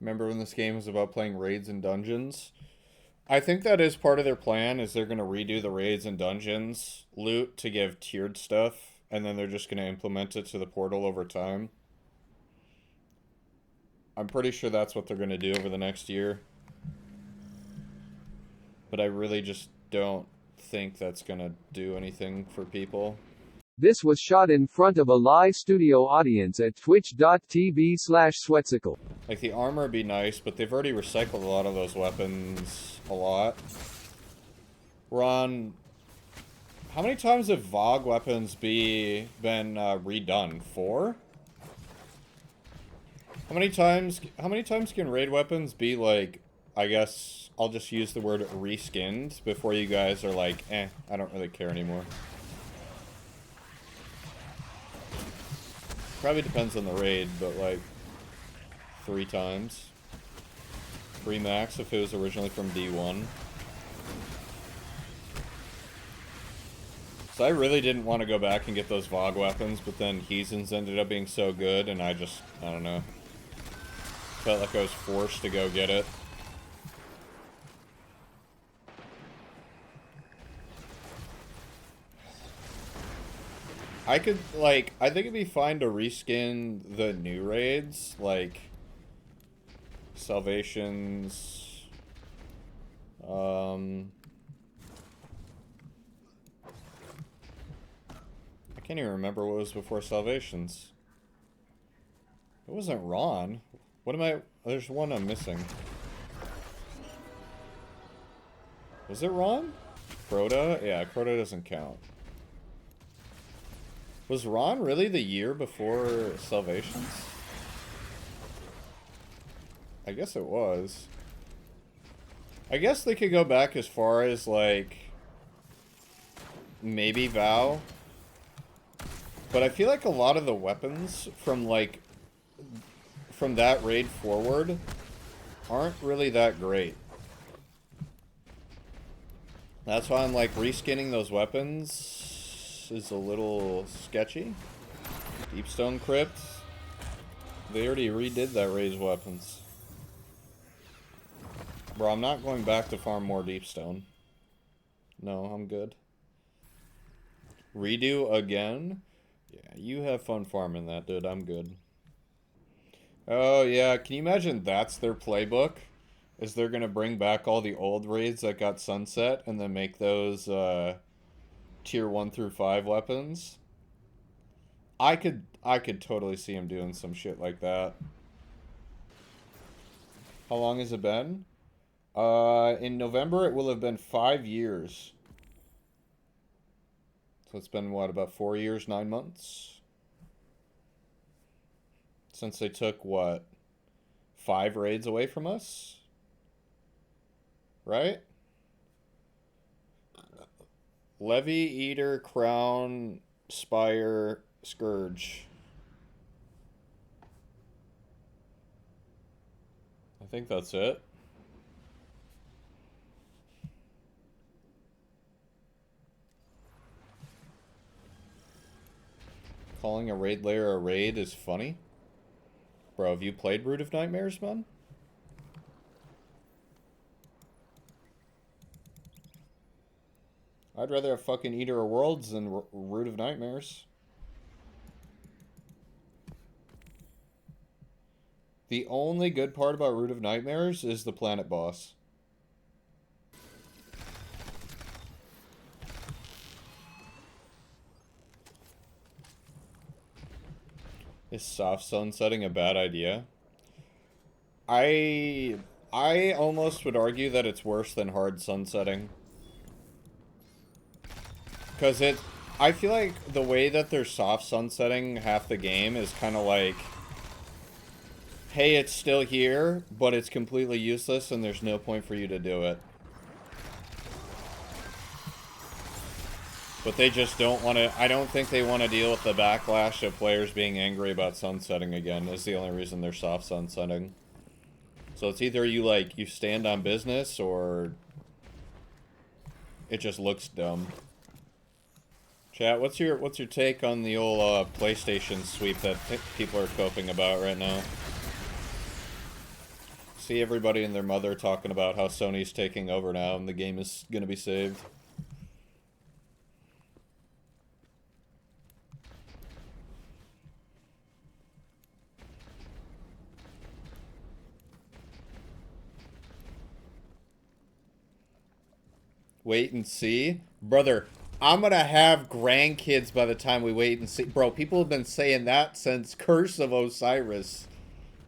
Remember when this game was about playing raids and dungeons? I think that is part of their plan, is they're going to redo the raids and dungeons loot to give tiered stuff, and then they're just going to implement it to the portal over time. I'm pretty sure that's what they're going to do over the next year. But I really just don't think that's going to do anything for people. This was shot in front of a live studio audience at twitch.tv/Sweatcicle. Like, the armor would be nice, but they've already recycled a lot of those weapons a lot. Ron, how many times have VOG weapons been redone? 4? How many times can raid weapons be, like, I guess I'll just use the word reskinned before you guys are like, I don't really care anymore. Probably depends on the raid, but like 3 times. 3 max if it was originally from D1. So I really didn't want to go back and get those VOG weapons, but then Heathens ended up being so good, and I don't know. Felt like I was forced to go get it. I think it'd be fine to reskin the new raids, like Salvations, I can't even remember what was before Salvations. It wasn't Ron. What am I... There's one I'm missing. Was it Ron? Crota? Yeah, Crota doesn't count. Was Ron really the year before Salvations? I guess it was. I guess they could go back as far as, like, maybe Vow. But I feel like a lot of the weapons from, like, from that raid forward aren't really that great. That's why I'm like, reskinning those weapons is a little sketchy. Deepstone Crypt. They already redid that raid's weapons. Bro, I'm not going back to farm more Deepstone. No, I'm good. Redo again? Yeah, you have fun farming that, dude. I'm good. Oh, yeah. Can you imagine that's their playbook? Is they're gonna bring back all the old raids that got sunset and then make those, tier 1 through 5 weapons? I could totally see him doing some shit like that. How long has it been? In November it will have been 5 years. So it's been, what, about 4 years, 9 months? Since they took, what, 5 raids away from us? Right? Levy, Eater, Crown, Spire, Scourge. I think that's it. Calling a raid layer a raid is funny. Bro, have you played Brood of Nightmares, man? I'd rather have fucking Eater of Worlds than Root of Nightmares. The only good part about Root of Nightmares is the planet boss. Is soft sunsetting a bad idea? I almost would argue that it's worse than hard sunsetting. Because I feel like the way that they're soft sunsetting half the game is kind of like, hey, it's still here, but it's completely useless and there's no point for you to do it. But they just don't want to, I don't think they want to deal with the backlash of players being angry about sunsetting again, is the only reason they're soft sunsetting. So it's either you stand on business, or it just looks dumb. Chat, what's your take on the old PlayStation sweep that people are coping about right now? See everybody and their mother talking about how Sony's taking over now and the game is gonna be saved. Wait and see. Brother, I'm gonna have grandkids by the time we wait and see. Bro, people have been saying that since Curse of Osiris.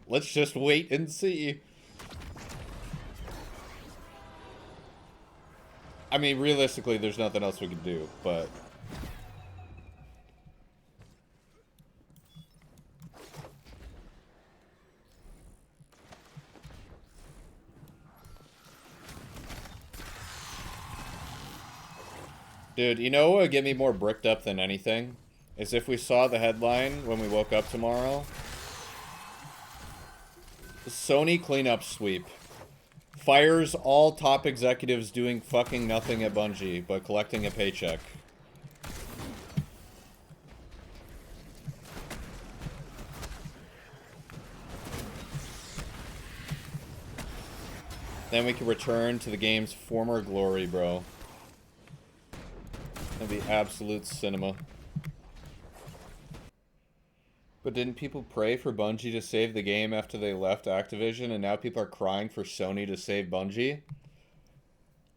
Let's just wait and see. I mean, realistically, there's nothing else we can do, but... Dude, you know what would get me more bricked up than anything? Is if we saw the headline when we woke up tomorrow. Sony cleanup sweep. Fires all top executives doing fucking nothing at Bungie, but collecting a paycheck. Then we can return to the game's former glory, bro. That'd be absolute cinema. But didn't people pray for Bungie to save the game after they left Activision, and now people are crying for Sony to save Bungie?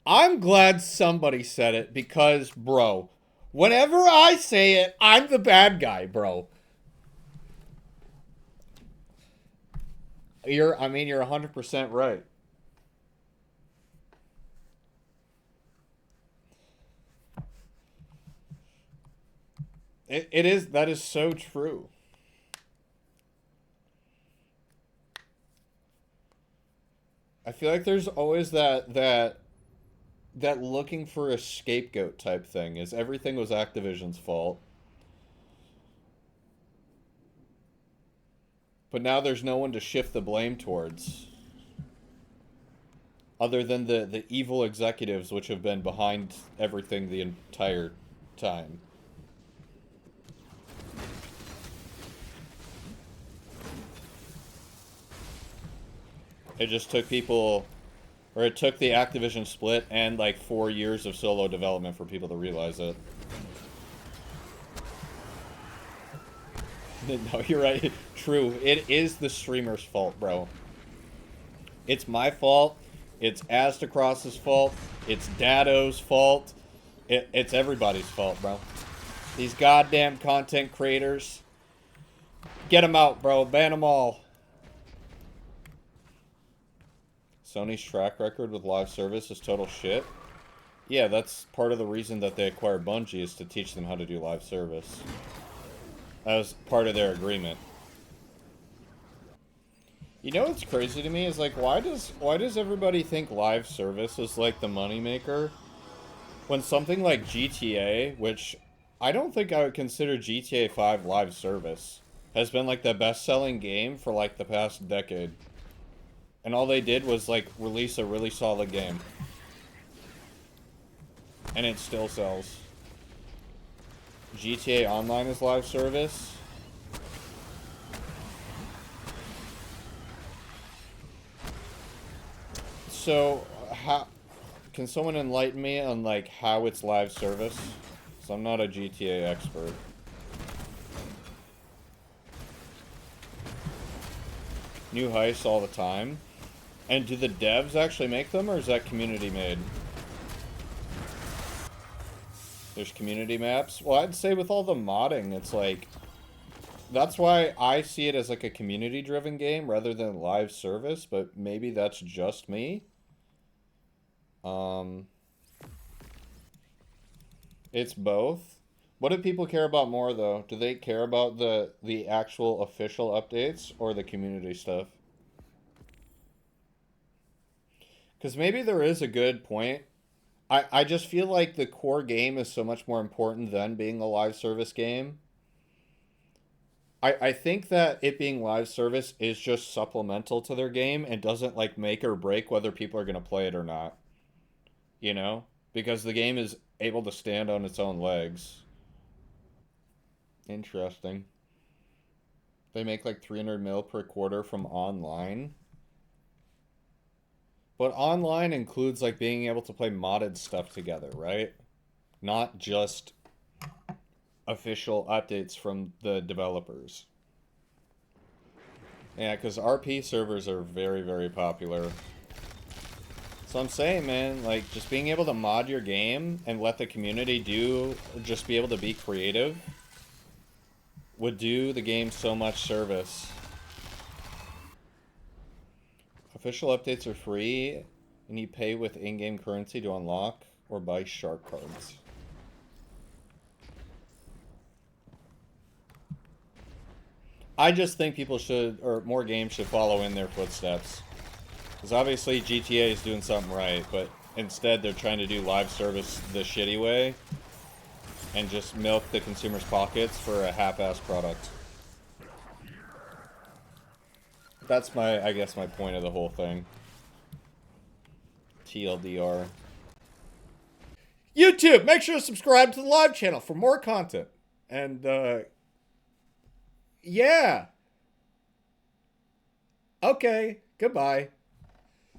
I'm glad somebody said it, because, bro, whenever I say it, I'm the bad guy, bro. You're 100% right. That is so true. I feel like there's always that looking for a scapegoat type thing, is everything was Activision's fault. But now there's no one to shift the blame towards. Other than the evil executives which have been behind everything the entire time. It just took people, or it took the Activision split and like 4 years of solo development for people to realize it. No, you're right. True. It is the streamer's fault, bro. It's my fault. It's Astacross's fault. It's Dado's fault. It's everybody's fault, bro. These goddamn content creators. Get them out, bro. Ban them all. Sony's track record with live service is total shit. Yeah, that's part of the reason that they acquired Bungie, is to teach them how to do live service. That was part of their agreement. You know what's crazy to me is, like, why does everybody think live service is like the moneymaker, when something like GTA, which I don't think I would consider GTA 5 live service, has been like the best-selling game for like the past decade. And all they did was like release a really solid game. And it still sells. GTA Online is live service. So, how can someone enlighten me on like how it's live service? So I'm not a GTA expert. New heists all the time. And do the devs actually make them, or is that community made? There's community maps? Well, I'd say with all the modding, it's like... That's why I see it as like a community-driven game rather than live service, but maybe that's just me. It's both. What do people care about more, though? Do they care about the actual official updates or the community stuff? Because maybe there is a good point. I just feel like the core game is so much more important than being a live service game. I think that it being live service is just supplemental to their game and doesn't like make or break whether people are going to play it or not. You know? Because the game is able to stand on its own legs. Interesting. They make like 300 mil per quarter from online. But online includes like being able to play modded stuff together, right? Not just official updates from the developers. Yeah, because RP servers are very, very popular. So I'm saying, man, like, just being able to mod your game and let the community just be able to be creative would do the game so much service. Official updates are free, and you pay with in-game currency to unlock or buy shark cards. I just think people should, or more games should follow in their footsteps. Because obviously GTA is doing something right, but instead they're trying to do live service the shitty way and just milk the consumer's pockets for a half-assed product. That's I guess my point of the whole thing. TLDR. YouTube, make sure to subscribe to the live channel for more content. And, yeah. Okay, goodbye.